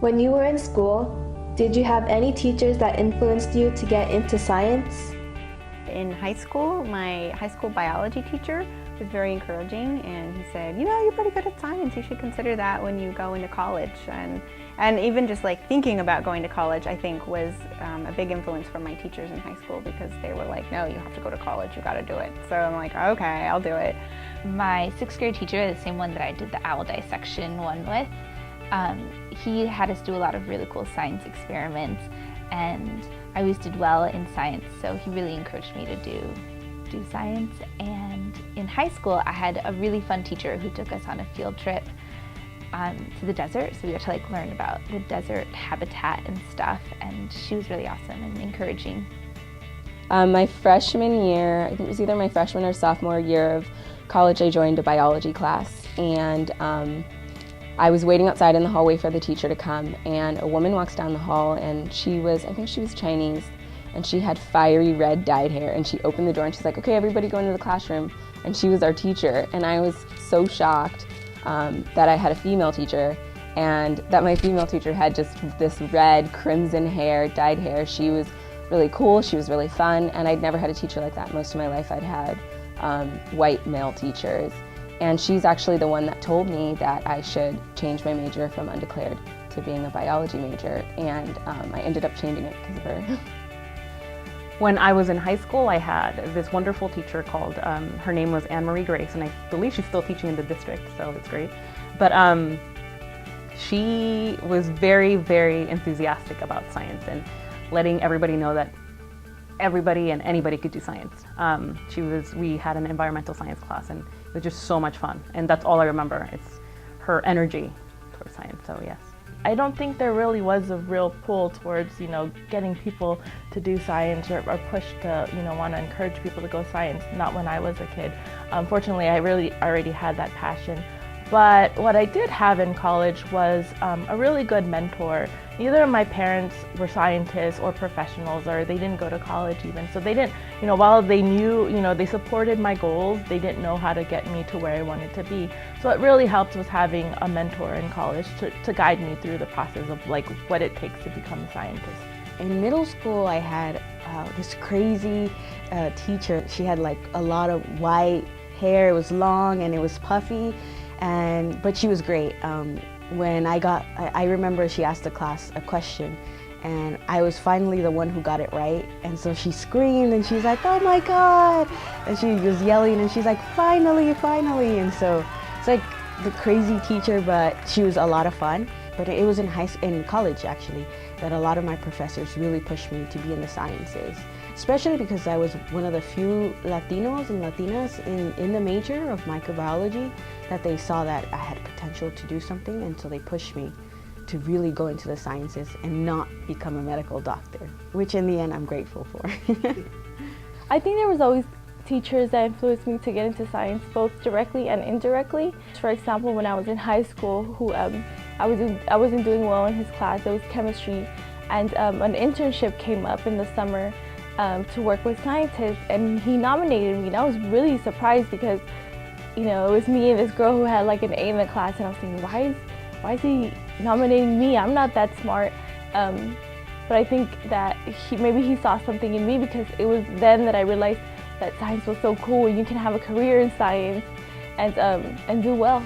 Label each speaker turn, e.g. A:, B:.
A: When you were in school, did you have any teachers that influenced you to get into science?
B: In high school, my high school biology teacher was very encouraging, and he said, you know, you're pretty good at science, you should consider that when you go into college. And even just like thinking about going to college, I think was a big influence from my teachers in high school, because they were like, no, you have to go to college, you gotta do it. So I'm like, okay, I'll do it.
C: My sixth grade teacher, the same one that I did the owl dissection one with, he had us do a lot of really cool science experiments, and I always did well in science, so he really encouraged me to do science. And in high school, I had a really fun teacher who took us on a field trip to the desert, so we got to like learn about the desert habitat and stuff, and she was really awesome and encouraging.
D: My freshman year, I think it was either my freshman or sophomore year of college, I joined a biology class, and I was waiting outside in the hallway for the teacher to come, and a woman walks down the hall, and I think she was Chinese, and she had fiery red dyed hair, and she opened the door and she's like, okay, everybody go into the classroom, and she was our teacher. And I was so shocked that I had a female teacher, and that my female teacher had just this red crimson hair, dyed hair. She was really cool, she was really fun, and I'd never had a teacher like that. Most of my life I'd had white male teachers. And she's actually the one that told me that I should change my major from undeclared to being a biology major, and I ended up changing it because of her.
E: When I was in high school, I had this wonderful teacher called, her name was Anne-Marie Grace, and I believe she's still teaching in the district, so it's great. But she was very, very enthusiastic about science and letting everybody know that everybody and anybody could do science. We had an environmental science class, and it was just so much fun. And that's all I remember. It's her energy towards science, so yes.
F: I don't think there really was a real pull towards, getting people to do science or push to, want to encourage people to go science. Not when I was a kid. Fortunately, I really already had that passion. But what I did have in college was a really good mentor. Neither of my parents were scientists or professionals, or they didn't go to college even. So they didn't, while they knew, they supported my goals, they didn't know how to get me to where I wanted to be. So it really helped with having a mentor in college to guide me through the process of like what it takes to become a scientist.
G: In middle school, I had this crazy teacher. She had like a lot of white hair. It was long and it was puffy. But she was great. I remember she asked the class a question, and I was finally the one who got it right. And so she screamed, and she's like, "Oh my God!" And she was yelling, and she's like, "Finally, finally!" And so it's like the crazy teacher, but she was a lot of fun. But it was in college actually that a lot of my professors really pushed me to be in the sciences, especially because I was one of the few Latinos and Latinas in the major of microbiology, that they saw that I had potential to do something, and so they pushed me to really go into the sciences and not become a medical doctor, which in the end I'm grateful for.
H: I think there was always teachers that influenced me to get into science, both directly and indirectly. For example, when I was in high school, I wasn't doing well in his class. It was chemistry, and an internship came up in the summer to work with scientists, and he nominated me, and I was really surprised because it was me and this girl who had like an A in the class, and I was thinking, why is he nominating me? I'm not that smart. But I think that maybe he saw something in me, because it was then that I realized that science was so cool. You can have a career in science and do well.